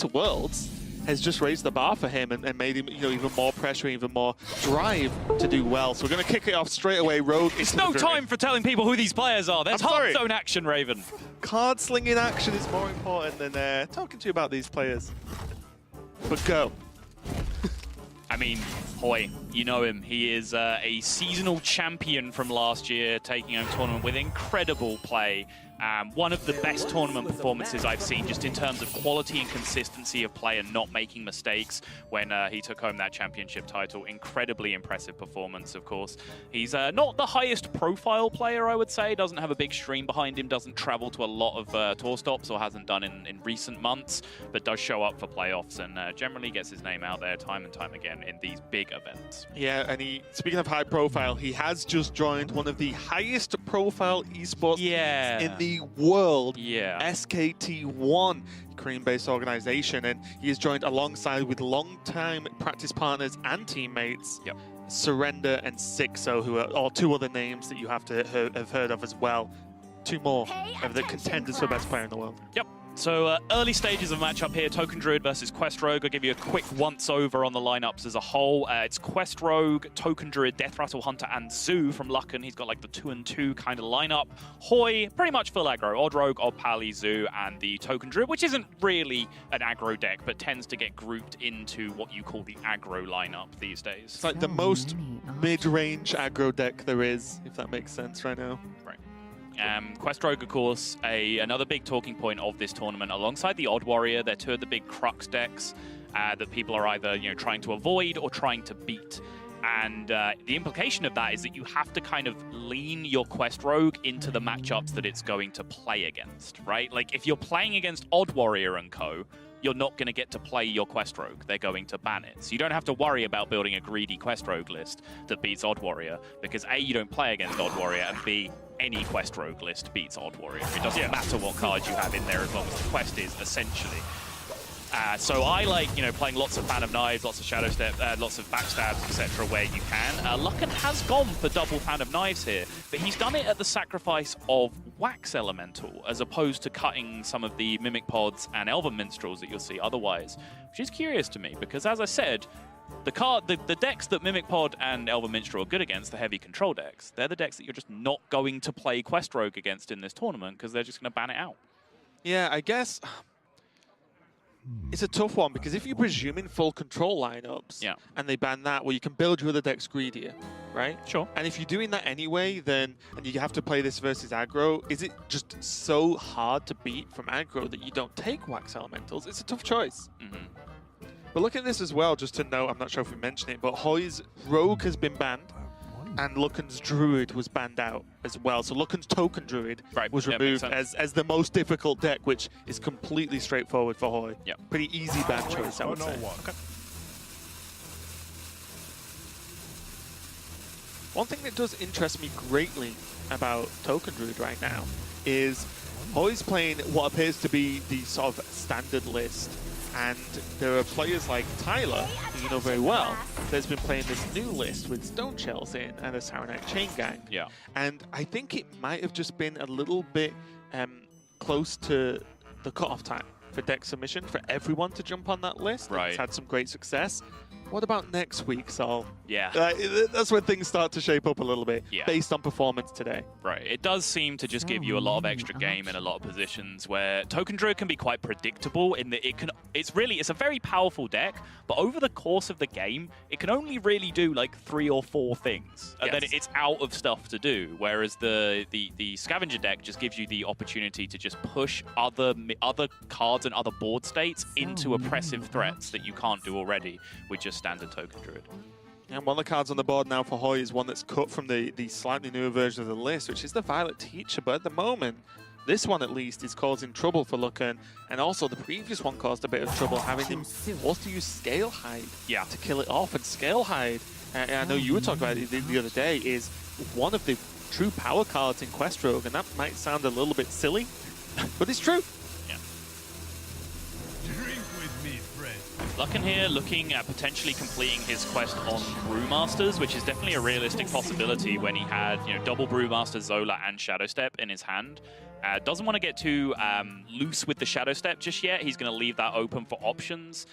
to Worlds has just raised the bar for him and made him, even more pressure, even more drive to do well. So we're going to kick it off straight away. Rogue. It's no time for telling people who these players are. There's Hearthstone action, Raven. Card slinging action is more important than talking to you about these players. But go. I mean, Hoej, you know him. He is a seasonal champion from last year, taking home tournament with incredible play. One of the best tournament performances I've seen, just in terms of quality and consistency of play and not making mistakes when he took home that championship title. Incredibly impressive performance, of course. He's not the highest profile player, I would say. Doesn't have a big stream behind him, doesn't travel to a lot of tour stops, or hasn't done in recent months, but does show up for playoffs and generally gets his name out there time and time again in these big events. Yeah, and speaking of high profile, he has just joined one of the highest profile esports teams in the world, SKT1, Korean-based organization, and he is joined alongside with long-time practice partners and teammates, Surrender and Sixo, who are two other names that you have to have heard of as well. Two more of the contenders for best player in the world. Yep. So early stages of matchup here, Token Druid versus Quest Rogue. I'll give you a quick once-over on the lineups as a whole. It's Quest Rogue, Token Druid, Death Rattle Hunter, and Zoo from Lucken. He's got like the 2-2 kind of lineup. Hoej, pretty much full aggro. Odd Rogue, Odd Pally, Zoo, and the Token Druid, which isn't really an aggro deck, but tends to get grouped into what you call the aggro lineup these days. It's like the most mid-range aggro deck there is, if that makes sense right now. Right. Quest Rogue, of course, another big talking point of this tournament, alongside the Odd Warrior. They're two of the big crux decks that people are either trying to avoid or trying to beat. And the implication of that is that you have to kind of lean your Quest Rogue into the matchups that it's going to play against, right? Like, if you're playing against Odd Warrior and co., you're not going to get to play your Quest Rogue. They're going to ban it. So you don't have to worry about building a greedy Quest Rogue list that beats Odd Warrior, because A, you don't play against Odd Warrior, and B, any Quest Rogue list beats Odd Warrior. It doesn't matter what cards you have in there as long as the quest is, essentially. So I like, playing lots of Fan of Knives, lots of Shadow Step, lots of Backstabs, etc. where you can. Lucken has gone for double Fan of Knives here, but he's done it at the sacrifice of Wax Elemental, as opposed to cutting some of the Mimic Pods and Elven Minstrels that you'll see otherwise, which is curious to me, because as I said, the decks that Mimic Pod and Elven Minstrel are good against, the heavy control decks, they're the decks that you're just not going to play Quest Rogue against in this tournament, because they're just going to ban it out. Yeah, I guess it's a tough one, because if you presume in full control lineups and they ban that, well, you can build your other decks greedier, right? Sure. And if you're doing that anyway, then, and you have to play this versus aggro, is it just so hard to beat from aggro that you don't take Wax Elementals? It's a tough choice. But look at this as well, just to note, I'm not sure if we mentioned it, but Hoej's Rogue has been banned, and Lucken's Druid was banned out as well. So Lucken's Token Druid was removed as the most difficult deck, which is completely straightforward for Hoej. Pretty easy ban choice, I would say. Okay. One thing that does interest me greatly about Token Druid right now is Hoej's playing what appears to be the sort of standard list. And there are players like Tyler, who you know very well, that's been playing this new list with Stone Shells in and a Saranite Chain Gang. And I think it might have just been a little bit close to the cutoff time for deck submission for everyone to jump on that list. It's had some great success. What about next week, Sol? That's when things start to shape up a little bit, based on performance today. Right. It does seem to just give you a lot of extra game in a lot of positions where Token Druid can be quite predictable in that it's a very powerful deck, but over the course of the game, it can only really do like 3 or 4 things, and then it's out of stuff to do. Whereas the Scavenger deck just gives you the opportunity to just push other cards and other board states into oppressive threats that you can't do already with just standard Token Druid. And one of the cards on the board now for Hoej is one that's cut from the slightly newer version of the list, which is the Violet Teacher. But at the moment, this one at least is causing trouble for Lucken, and also the previous one caused a bit of trouble, having him forced to use Scale Hide to kill it off. And Scale Hide, I know you were talking about it the other day, is one of the true power cards in Quest Rogue, and that might sound a little bit silly, but it's true. Lucken here looking at potentially completing his quest on Brewmasters, which is definitely a realistic possibility when he had, double Brewmaster, Zola, and Shadow Step in his hand. Doesn't want to get too loose with the Shadow Step just yet. He's going to leave that open for options.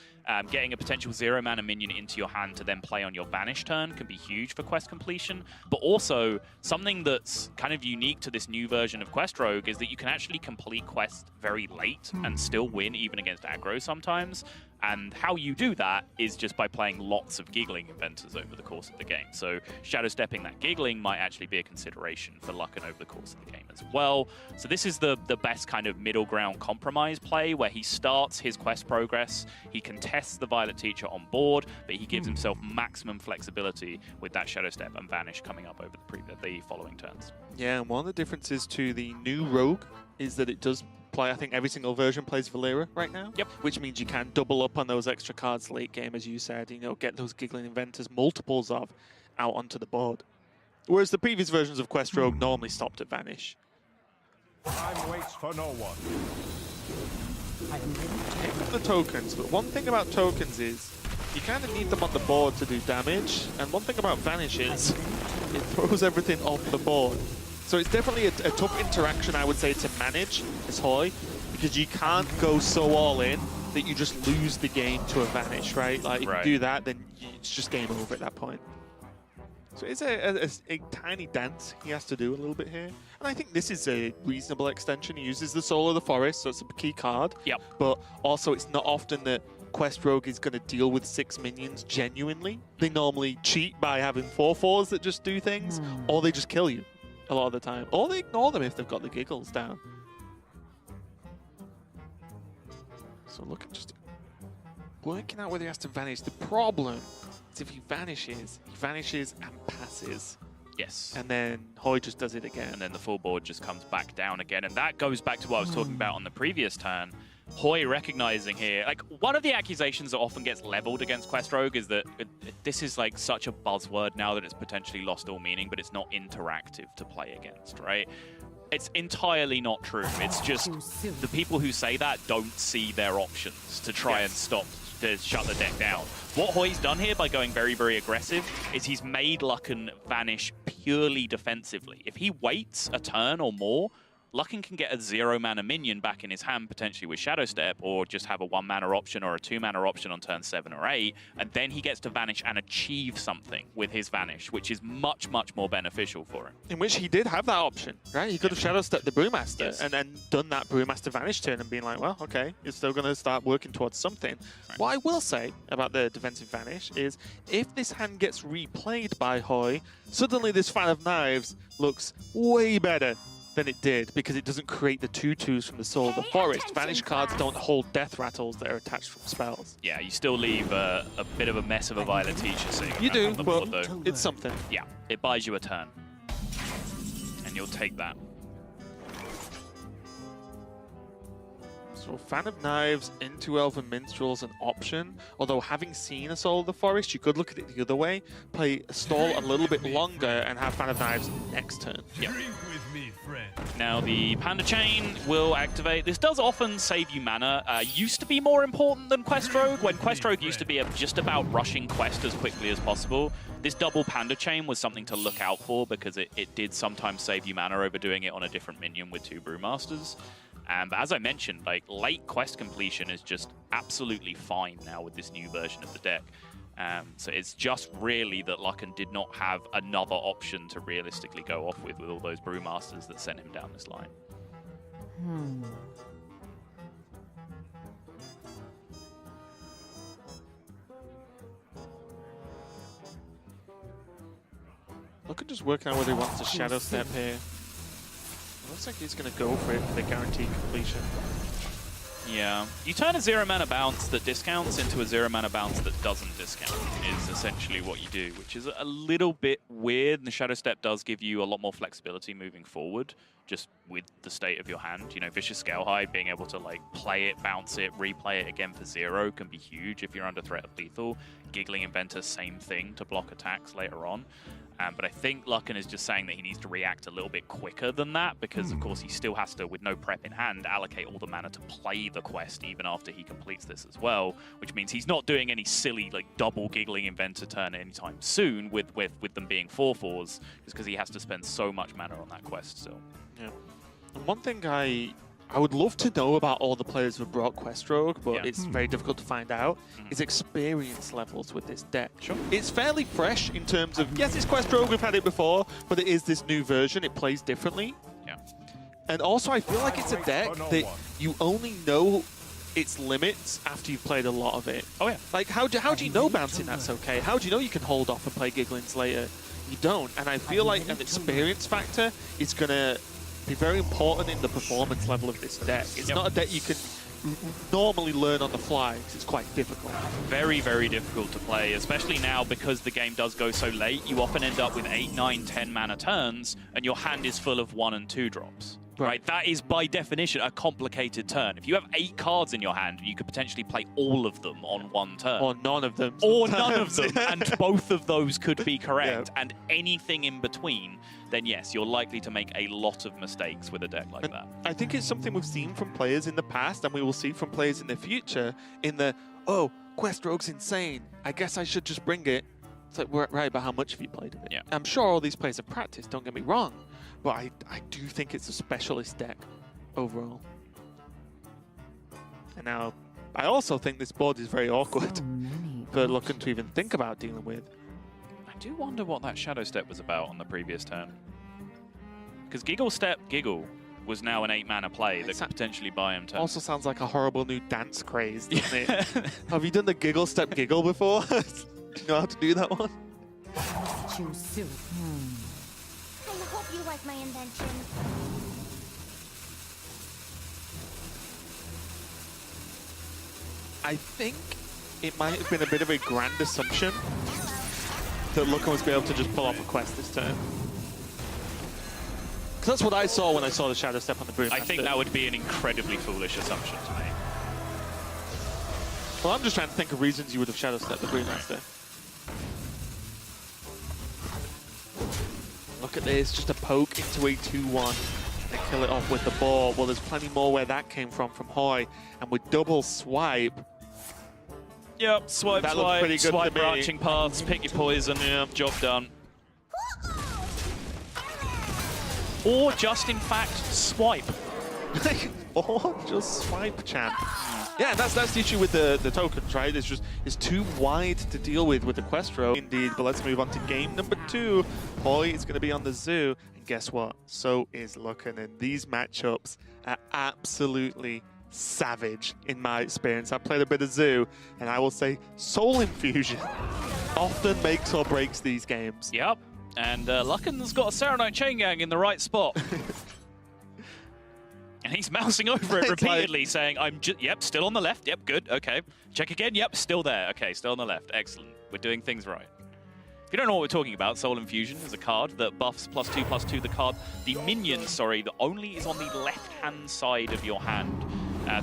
Getting a potential 0-mana minion into your hand to then play on your Vanish turn can be huge for quest completion. But also, something that's kind of unique to this new version of Quest Rogue is that you can actually complete quests very late and still win, even against aggro sometimes. And how you do that is just by playing lots of Giggling Inventors over the course of the game. So Shadow Stepping that Giggling might actually be a consideration for Lucken over the course of the game as well. So this is the best kind of middle ground compromise play where he starts his quest progress, he contests the Violet Teacher on board, but he gives himself maximum flexibility with that Shadow Step and Vanish coming up over the following turns. Yeah, and one of the differences to the new Rogue is that it does play, I think every single version plays Valera right now. Yep. Which means you can double up on those extra cards late game, as you said, get those Giggling Inventors, multiples of, out onto the board. Whereas the previous versions of Quest Rogue normally stopped at Vanish. Time waits for no one. The tokens, but one thing about tokens is you kind of need them on the board to do damage, and one thing about Vanish is it throws everything off the board. So it's definitely a tough interaction, I would say, to manage as Hoej, because you can't go so all in that you just lose the game to a Vanish, right? Like, if you do that, then it's just game over at that point. So it's a tiny dance he has to do a little bit here. And I think this is a reasonable extension. He uses the Soul of the Forest, so it's a key card. Yep. But also, it's not often that Quest Rogue is going to deal with 6 minions genuinely. They normally cheat by having 4/4s that just do things, or they just kill you a lot of the time. Or they ignore them if they've got the giggles down. So look at just working out whether he has to vanish. The problem is if he vanishes and passes. Yes. And then Hoej just does it again. And then the full board just comes back down again. And that goes back to what I was talking about on the previous turn. Hoej recognizing here, like, one of the accusations that often gets leveled against Quest Rogue is that this is like such a buzzword now that it's potentially lost all meaning, but it's not interactive to play against, right? It's entirely not true. It's just the people who say that don't see their options to try and shut the deck down. What Hoej's done here by going very, very aggressive is he's made Lucken vanish purely defensively. If he waits a turn or more, Lucken can get a 0-mana minion back in his hand, potentially with Shadow Step, or just have a 1-mana option or a 2-mana option on turn 7 or 8, and then he gets to vanish and achieve something with his vanish, which is much, much more beneficial for him. In which he did have that option, right? He could have Shadow Stepped the Brewmaster and then done that Brewmaster vanish turn and been like, well, okay, you're still going to start working towards something. Right. What I will say about the defensive vanish is if this hand gets replayed by Hoej, suddenly this Fan of Knives looks way better than it did, because it doesn't create the 2/2s from the Soul of the Forest. Vanish cards don't hold death rattles that are attached from spells. Yeah, you still leave a bit of a mess of a Violet Teacher sitting you do, on the but board, though. It's something. Yeah, it buys you a turn. And you'll take that. So Fan of Knives into Elven Minstrel's an option, although having seen a Soul of the Forest, you could look at it the other way, play a stall a little bit longer and have Fan of Knives next turn. Yep. Drink with me, friend. Now the Panda Chain will activate. This does often save you mana. Used to be more important than Quest Rogue, when Quest Rogue used to be just about rushing quest as quickly as possible. This double Panda Chain was something to look out for, because it did sometimes save you mana over doing it on a different minion with 2 Brewmasters. But as I mentioned, like, late quest completion is just absolutely fine now with this new version of the deck. So it's just really that Lucken did not have another option to realistically go off with all those Brewmasters that sent him down this line. Look at just working out whether he wants to Shadow Step here. Looks like he's going to go for it for the guaranteed completion. Yeah. You turn a 0-mana bounce that discounts into a 0-mana bounce that doesn't discount, is essentially what you do, which is a little bit weird. And the Shadow Step does give you a lot more flexibility moving forward, just with the state of your hand. You know, Vicious Scalehide, being able to, like, play it, bounce it, replay it again for 0 can be huge if you're under threat of lethal. Giggling Inventor, same thing to block attacks later on. But I think Lucken is just saying that he needs to react a little bit quicker than that, because of course he still has to, with no prep in hand, allocate all the mana to play the quest even after he completes this as well, which means he's not doing any silly, like, double Giggling Inventor turn anytime soon with them being 4/4s, just because he has to spend so much mana on that quest still. Yeah. And one thing I would love to know about all the players who brought Quest Rogue, but Yeah. it's very difficult to find out, is experience levels with this deck. Sure. It's fairly fresh in terms of, yes, it's Quest Rogue, we've had it before, but it is this new version, it plays differently. Yeah. And also, I feel like it's a deck that you only know its limits after you've played a lot of it. Oh, yeah. Like, how do you know bouncing that's okay? How do you know you can hold off and play Gigglings later? You don't. And I feel like an experience factor is going to be very important in the performance level of this deck. It's not a deck you can normally learn on the fly, because it's quite difficult. Very, very difficult to play, especially now because the game does go so late. You often end up with 8, 9, 10 mana turns, and your hand is full of 1 and 2 drops. Right, that is by definition a complicated turn. If you have 8 cards in your hand, you could potentially play all of them on one turn. Or none of them. Or none of them, and both of those could be correct. Yeah. And anything in between, then yes, you're likely to make a lot of mistakes with a deck like that. I think it's something we've seen from players in the past, and we will see from players in the future, in the, oh, Quest Rogue's insane, I guess I should just bring it. It's like, right, but how much have you played of it? Yeah. I'm sure all these players have practiced, don't get me wrong, but I do think it's a specialist deck overall. And now, I also think this board is very awkward for Lucken to even think about dealing with. I do wonder what that Shadow Step was about on the previous turn. Because Giggle Step Giggle was now an 8-mana play that could potentially buy him turn. Also sounds like a horrible new dance craze, doesn't it? Have you done the Giggle Step Giggle before? Do you know how to do that one? Too soon. I hope you like my invention. I think it might have been a bit of a grand assumption that Lucken was able to just pull off a quest this turn. Because that's what I saw when I saw the Shadow Step on the Brewmaster. I think that would be an incredibly foolish assumption to make. Well, I'm just trying to think of reasons you would have Shadow Stepped the Brewmaster. Look at this, just a poke into a 2-1 and kill it off with the ball. Well, there's plenty more where that came from Hoej. And with double swipe, Yep, swipe, that looks pretty good swipe to me. branching paths, pick your poison, yeah, job done. Or just, in fact, swipe. or just swipe, champ. Yeah, that's the issue with the tokens, right? It's too wide to deal with the Quest Rogue. Indeed, but let's move on to game number 2. Hoej is going to be on the zoo, and guess what? So is Lucken, and these matchups are absolutely savage in my experience. I played a bit of zoo, and I will say Soul Infusion often makes or breaks these games. Yep, and Lucken's got a Serenite Chain Gang in the right spot. And he's mousing over it repeatedly, saying, yep, still on the left, yep, good, okay. Check again, yep, still there, okay, still on the left, excellent. We're doing things right. If you don't know what we're talking about, Soul Infusion is a card that buffs +2/+2 the minion, that only is on the left-hand side of your hand.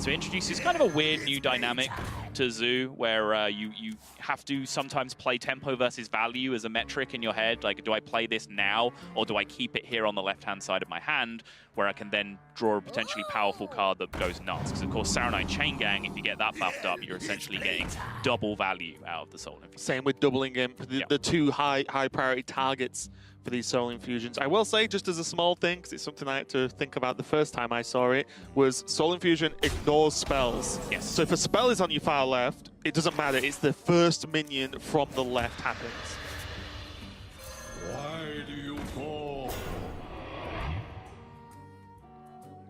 So it introduces kind of a weird new dynamic to Zoo, where you have to sometimes play tempo versus value as a metric in your head. Like, do I play this now, or do I keep it here on the left-hand side of my hand, where I can then draw a potentially powerful card that goes nuts? Because, of course, Serenite Chain Gang, if you get that buffed up, you're essentially getting double value out of the Soul Infusion. Same with doubling in the two high priority targets for these Soul Infusions. I will say, just as a small thing, because it's something I had to think about the first time I saw it, was Soul Infusion ignores spells. Yes. So if a spell is on your far left, it doesn't matter. It's the first minion from the left happens. Why do you call?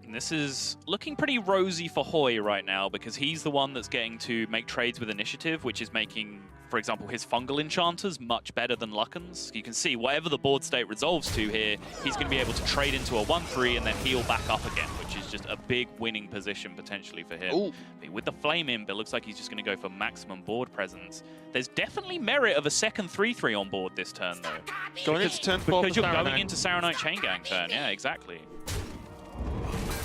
And this is looking pretty rosy for Hoej right now, because he's the one that's getting to make trades with initiative, which is making, for example, his fungal enchanters much better than Lucken's. You can see whatever the board state resolves to here, he's going to be able to trade into a 1/3 and then heal back up again, which is just a big winning position potentially for him. Ooh. With the Flame Imp, it looks like he's just going to go for maximum board presence. There's definitely merit of a second 3/3 on board this turn, though. Going into turn 4 Because for you're going Saranite. into Serenite Chain Gang turn, yeah, exactly.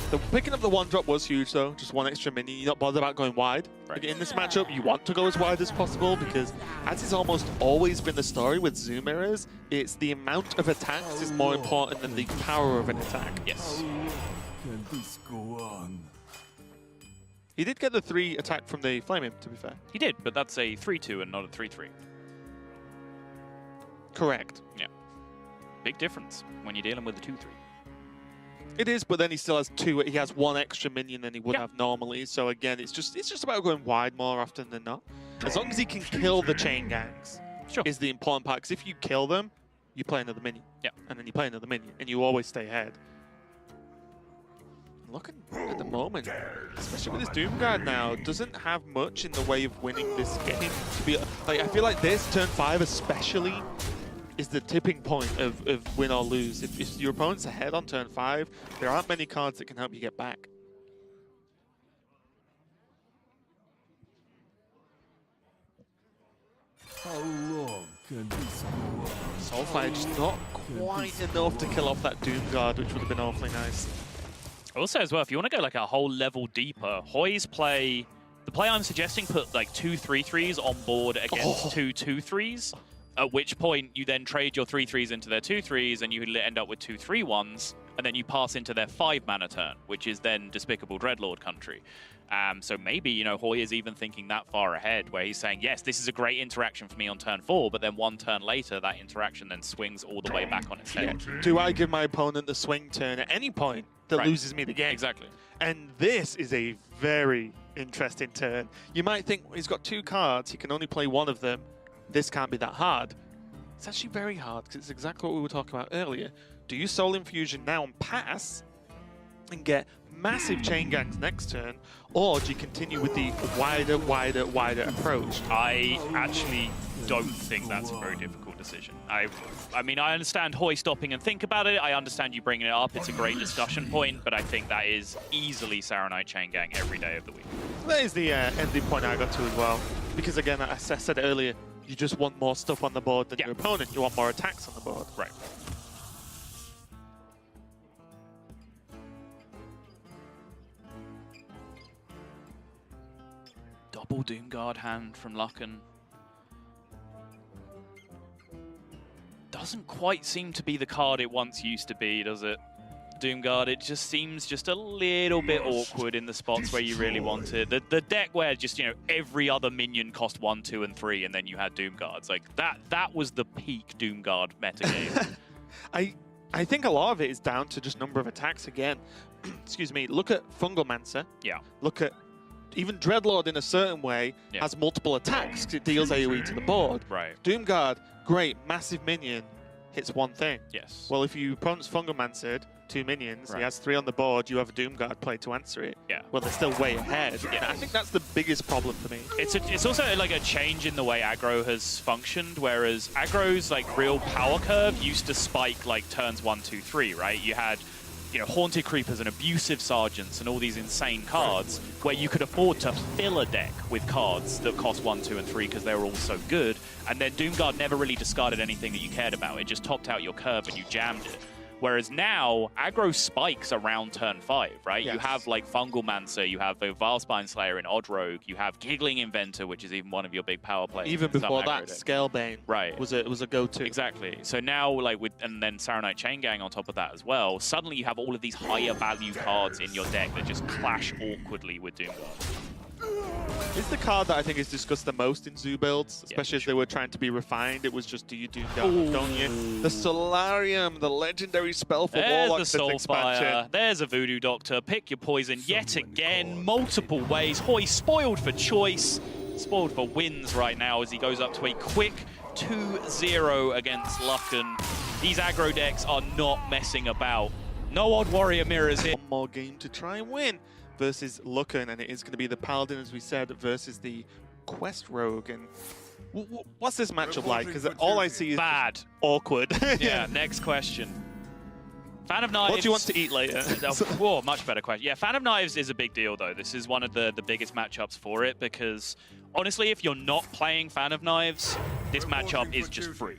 The picking up the 1-drop was huge, though. Just one extra minion. You're not bothered about going wide. Right. Like, in this matchup, you want to go as wide as possible, because as it's almost always been the story with Zoo Mirrors, it's the amount of attacks is more important than the power of an attack. Yes. Can this go on? He did get the 3 attack from the Flame Imp, to be fair. He did, but that's a 3/2 and not a 3/3. Correct. Yeah. Big difference when you're dealing with a 2/3. It is, but then he still has two. He has one extra minion than he would have normally. So again, it's just about going wide more often than not. As long as he can kill the chain gangs, is the important part. Because if you kill them, you play another minion. Yeah. And then you play another minion, and you always stay ahead. Looking at the moment, especially with his Doomguard now, doesn't have much in the way of winning this game. To be like, I feel like this turn 5 especially is the tipping point of win or lose. If your opponent's ahead on turn 5, there aren't many cards that can help you get back. How long can this go on? Soulfire just not quite enough to kill off that Doomguard, which would have been awfully nice. Also, as well, if you want to go like a whole level deeper, Hoej's play, the play I'm suggesting, put like 2 3/3s on board against 2 2/3s. At which point you then trade your 3/3s into their 2/3s, and you end up with 2 3/1s, and then you pass into their 5-mana turn, which is then Despicable Dreadlord country. So maybe, you know, Hoej is even thinking that far ahead, where he's saying, yes, this is a great interaction for me on turn 4, but then one turn later, that interaction then swings all the way back on its head. Do I give my opponent the swing turn at any point that loses me the game? Exactly. And this is a very interesting turn. You might think, well, he's got 2 cards, he can only play one of them. This can't be that hard. It's actually very hard, because it's exactly what we were talking about earlier. Do you Soul Infusion now and pass and get massive chain gangs next turn, or do you continue with the wider approach? I actually don't think that's a very difficult decision. I mean, I understand Hoej stopping and think about it. I understand you bringing it up. It's a great discussion point, but I think that is easily Saronite chain gang every day of the week. That is the ending point I got to as well. Because again, as I said earlier, you just want more stuff on the board than your opponent. You want more attacks on the board. Right. Double Doomguard hand from Lucken. Doesn't quite seem to be the card it once used to be, does it? Doomguard, it just seems just a little bit awkward in the spots where you really want it. The deck where just, you know, every other minion cost 1, 2, and 3, and then you had Doomguards. Like, that was the peak Doomguard metagame. I think a lot of it is down to just number of attacks again. Excuse me, look at Fungalmancer. Yeah. Look at even Dreadlord in a certain way has multiple attacks because it deals AoE to the board. Right. Doomguard, great, massive minion, hits one thing. Yes. Well, if your opponent's Fungalmancered 2 minions, he has 3 on the board, you have a Doomguard play to answer it. Yeah. Well, they're still way ahead. Yeah. I think that's the biggest problem for me. It's also like a change in the way aggro has functioned, whereas aggro's like real power curve used to spike like turns 1, 2, 3, right? You had, you know, Haunted Creepers and Abusive Sergeants and all these insane cards where you could afford to fill a deck with cards that cost 1, 2, and 3 because they were all so good. And then Doomguard never really discarded anything that you cared about. It just topped out your curve and you jammed it. Whereas now, aggro spikes around turn 5, right? Yes. You have like Fungalmancer, you have the Vilespine Slayer in Odd Rogue, you have Giggling Inventor, which is even one of your big power plays. Even before that, Scalebane was a go-to. Exactly. So now, like and then Saronite Chain Gang on top of that as well, suddenly you have all of these higher value cards in your deck that just clash awkwardly with Doomguard. It's the card that I think is discussed the most in zoo builds, especially as they were trying to be refined. It was just, do you Doomguard, don't you? The Solarium, the legendary spell for Warlocks expansion. There's a Voodoo Doctor. Pick your poison yet again, multiple ways. Hoej spoiled for choice, spoiled for wins right now as he goes up to a quick 2-0 against Lucken. These aggro decks are not messing about. No Odd Warrior mirrors here. One more game to try and win versus Lucken, and it is going to be the Paladin, as we said, versus the Quest Rogue. And what's this matchup like? Because all I see is bad, awkward. Yeah. Next question. Fan of Knives. What do you want to eat later? Whoa, much better question. Yeah, Fan of Knives is a big deal, though. This is one of the biggest matchups for it because, honestly, if you're not playing Fan of Knives, this matchup is just free.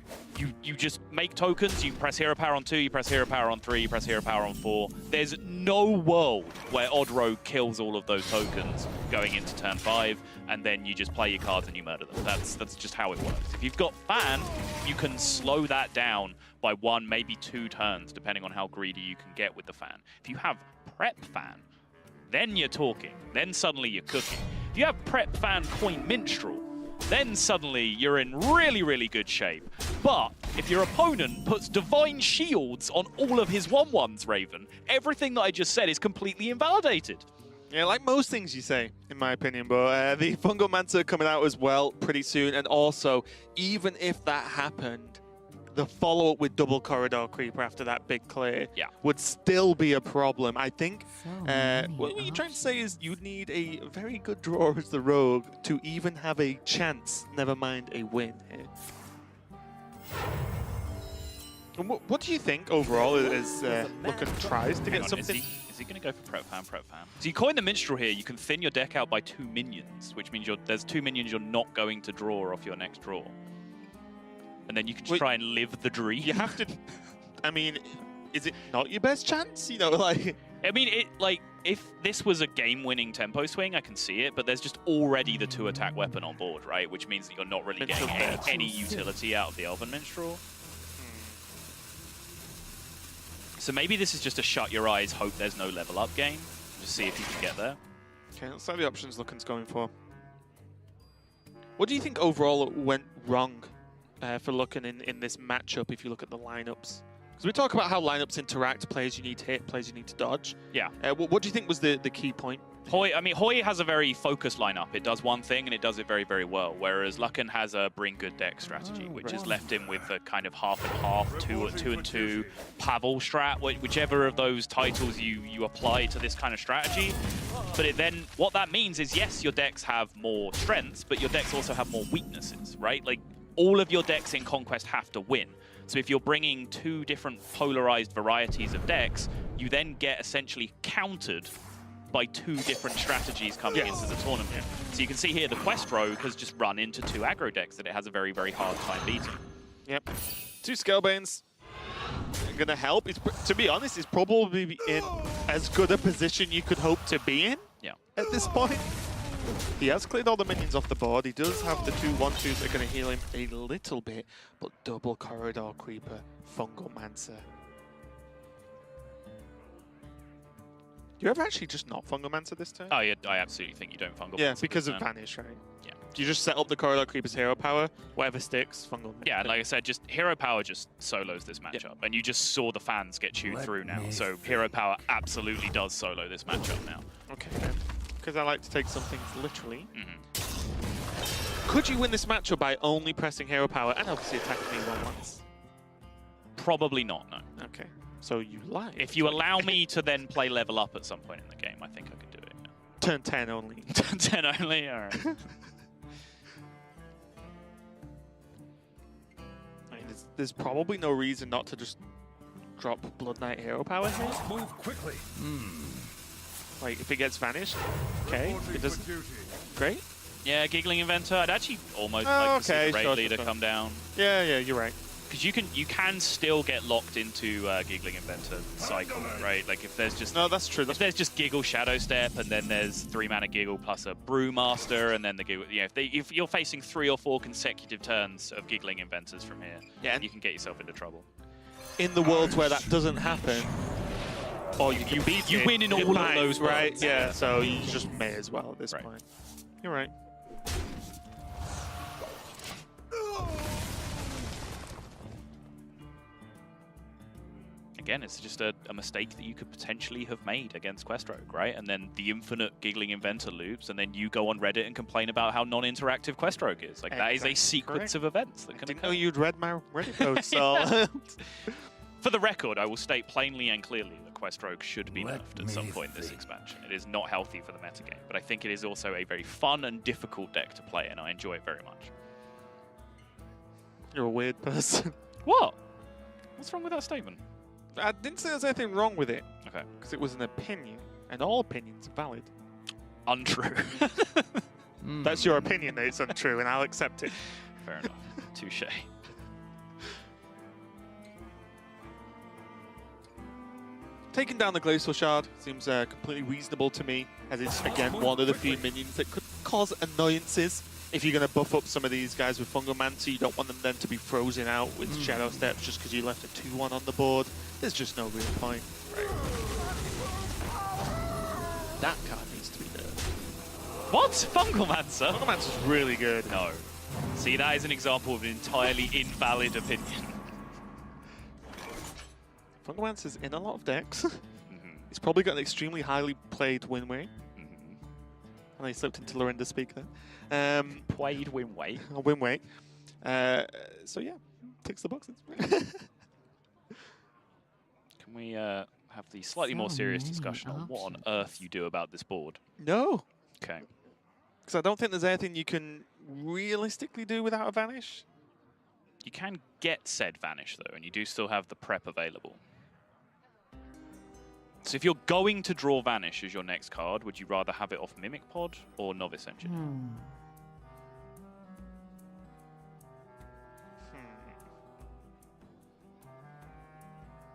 You just make tokens, you press Hero Power on 2, you press Hero Power on 3, you press Hero Power on 4. There's no world where Odd Rogue kills all of those tokens going into turn 5, and then you just play your cards and you murder them. That's just how it works. If you've got Fan, you can slow that down by 1, maybe 2 turns, depending on how greedy you can get with the Fan. If you have Prep Fan, then you're talking. Then suddenly you're cooking. If you have Prep Fan Coin Minstrel, then suddenly you're in really, really good shape. But if your opponent puts Divine Shields on all of his 1/1s, Raven, everything that I just said is completely invalidated. Yeah, like most things you say, in my opinion, but the Fungal Manta coming out as well pretty soon, and also, even if that happened, the follow-up with double Corridor Creeper after that big clear would still be a problem. I think what you're trying to say is you'd need a very good draw as the Rogue to even have a chance, never mind a win here. And what do you think overall as Lucken tries to get something? Is he going to go for Prep Fan, Prep Fan? So you coin the Minstrel here, you can thin your deck out by 2 minions, which means there's 2 minions you're not going to draw off your next draw. And then you can just try and live the dream. You have to... I mean, is it not your best chance? You know, like... I mean, if this was a game-winning tempo swing, I can see it, but there's just already the 2-attack weapon on board, right? Which means that you're not really getting any utility out of the Elven Minstrel. So maybe this is just a shut your eyes, hope there's no level up game. Just see if you can get there. Okay, let's see the options Lucken's going for. What do you think overall went wrong for Lucken in this matchup if you look at the lineups? Because we talk about how lineups interact, players you need to hit, players you need to dodge. Yeah. What do you think was the key point? Hoej has a very focused lineup. It does one thing and it does it very, very well. Whereas Lucken has a bring good deck strategy, which has left him with a kind of half and half, 2 and 2, Pavel strat, whichever of those titles you apply to this kind of strategy. But then what that means is, yes, your decks have more strengths, but your decks also have more weaknesses, right? Like all of your decks in Conquest have to win. So if you're bringing 2 different polarized varieties of decks, you then get essentially countered by 2 different strategies coming into the tournament. So you can see here the Quest Rogue has just run into 2 aggro decks that it has a very, very hard time beating. Yep. 2 Scalebanes are going to help. To be honest, it's probably in as good a position you could hope to be in at this point. He has cleared all the minions off the board. He does have the 2 1/2s that are going to heal him a little bit, but double Corridor Creeper, Fungal Manta. Do you ever actually just not Fungal Manta this turn? Oh yeah, I absolutely think you don't Fungal Manta. Yeah, because of Vanish, right? Yeah. Do you just set up the Corridor Creeper's hero power, whatever sticks, Fungal Manta? Yeah, like I said, just hero power just solos this matchup, and you just saw the fans get chewed through now. So hero power absolutely does solo this matchup now. Okay, then. Because I like to take some things literally. Could you win this matchup by only pressing hero power and obviously attacking me once? Probably not, no. Okay. So you lie. If you allow me to then play level up at some point in the game, I think I could do it. Yeah. Turn 10 only. Turn 10 only? All right. I mean, there's probably no reason not to just drop Blood Knight hero power here. Move quickly. Like, if it gets vanished, okay. It doesn't. Great. Yeah, Giggling Inventor. I'd actually almost like to see the Raid Leader come down. Yeah, you're right. Because you can still get locked into Giggling Inventor cycle, right? Like if there's just that's true. If there's just Giggle Shadow Step, and then there's 3-mana Giggle plus a Brewmaster, and then the Giggle. Yeah, if you're facing 3 or 4 consecutive turns of Giggling Inventors from here, you can get yourself into trouble. In the worlds where that doesn't happen, or you win in all of those, right? worlds. Yeah, so you just may as well at this point. You're right. Again, it's just a mistake that you could potentially have made against Quest Rogue, right? And then the infinite Giggling Inventor loops, and then you go on Reddit and complain about how non-interactive Quest Rogue is. Like, that is a sequence of events that can occur. I didn't know you'd read my Reddit post, so... For the record, I will state plainly and clearly that Quest Rogue should be nerfed at some point in this expansion. It is not healthy for the metagame, but I think it is also a very fun and difficult deck to play, and I enjoy it very much. You're a weird person. What? What's wrong with that statement? I didn't say there's anything wrong with it. Okay. Because it was an opinion, and all opinions are valid. Untrue. That's your opinion that it's untrue, and I'll accept it. Fair enough. Touche. Taking down the Glacial Shard seems completely reasonable to me, as it's, again, one of the few minions that could cause annoyances. If you're going to buff up some of these guys with Fungal Manta, you don't want them then to be frozen out with Shadow Steps just because you left a 2-1 on the board. There's just no real point. Right. That card needs to be nerfed. What? Fungal Manta? Fungal Manta's really good. No. See, that is an example of an entirely invalid opinion. Fungomancer's in a lot of decks. He's probably got an extremely highly played win rate. And I slipped into Lorinda's speak there. Played win weight. Win rate. So yeah, ticks the boxes. Can we have the slightly more serious discussion on what on earth you do about this board? No. Okay. Because I don't think there's anything you can realistically do without a Vanish. You can get said Vanish, though, and you do still have the prep available. So if you're going to draw Vanish as your next card, would you rather have it off Mimic Pod or Novice Engine?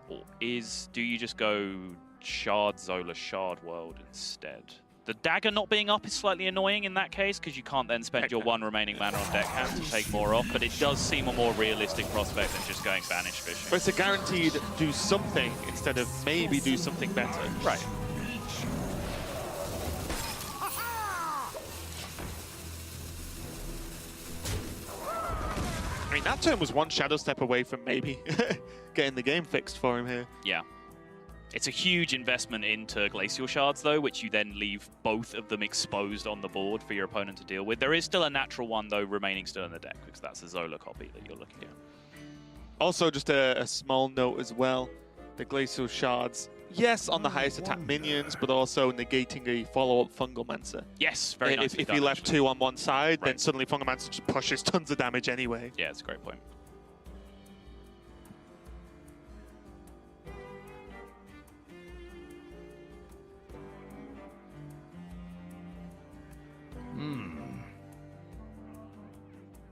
Or do you just go Shard Zola, Shard World instead? The dagger not being up is slightly annoying in that case, because you can't then spend your one remaining mana on deckhand to take more off, but it does seem a more realistic prospect than just going Vanish fishing. But it's a guaranteed do something instead of maybe do something better. Right. I mean, that turn was one shadow step away from maybe getting the game fixed for him here. Yeah. It's a huge investment into Glacial Shards, though, which you then leave both of them exposed on the board for your opponent to deal with. There is still a natural one, though, remaining still in the deck, because that's a Zola copy that you're looking at. Also, just a small note as well. The Glacial Shards, yes, on the highest attack minions, but also negating a follow-up Fungomancer. Yes, very nice. If you left two on one side, Right. then suddenly Fungomancer just pushes tons of damage anyway. Yeah, it's a great point.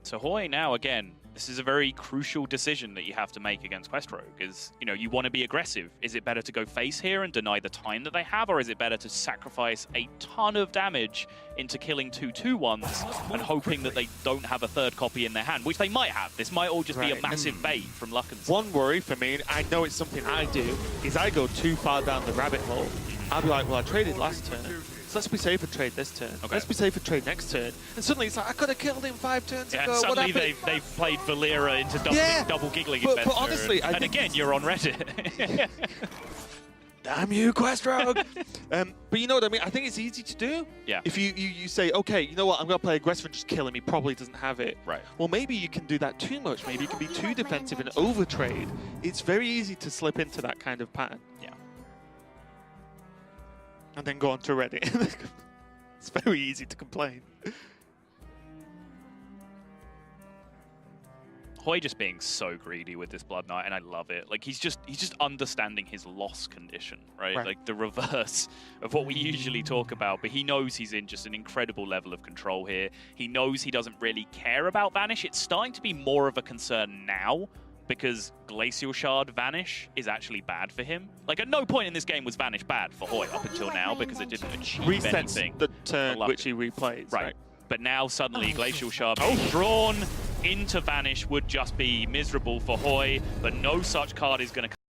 So Hoej now, again, this is a very crucial decision that you have to make against Quest Rogue. Is, you know, you want to be aggressive. Is it better to go face here and deny the time that they have, or is it better to sacrifice a ton of damage into killing 2/2/1s and hoping that they don't have a third copy in their hand, which they might have. This might all just be a massive bait from Lucken's. One worry for me, I know it's something I do, is I go too far down the rabbit hole. I'll be like, well, I traded last turn. So let's be safe and trade this turn. Okay. Let's be safe and trade next turn. And suddenly it's like, I could have killed him 5 turns Yeah, ago. and suddenly what happened? they've played Valera into double giggling but investor. honestly, I and think again, you're on Reddit. Damn you, Quest Rogue! But you know what I mean? I think it's easy to do. Yeah. If you say, okay, you know what, I'm going to play aggressive and just kill him. He probably doesn't have it. Right. Well, maybe you can do that too much. Maybe you can be too defensive and overtrade. It's very easy to slip into that kind of pattern. Yeah. And then go on to Reddit. It's very easy to complain. Hoej just being so greedy with this Blood Knight, and I love it. Like, he's just understanding his loss condition, right? Like the reverse of what we usually talk about. But he knows he's in just an incredible level of control here. He knows he doesn't really care about Vanish. It's starting to be more of a concern now, because Glacial Shard Vanish is actually bad for him. Like, at no point in this game was Vanish bad for Hoej up until now, because it didn't achieve anything. Resets the turn which he replays. Right. But now suddenly Glacial Shard being drawn into Vanish would just be miserable for Hoej, but no such card is going to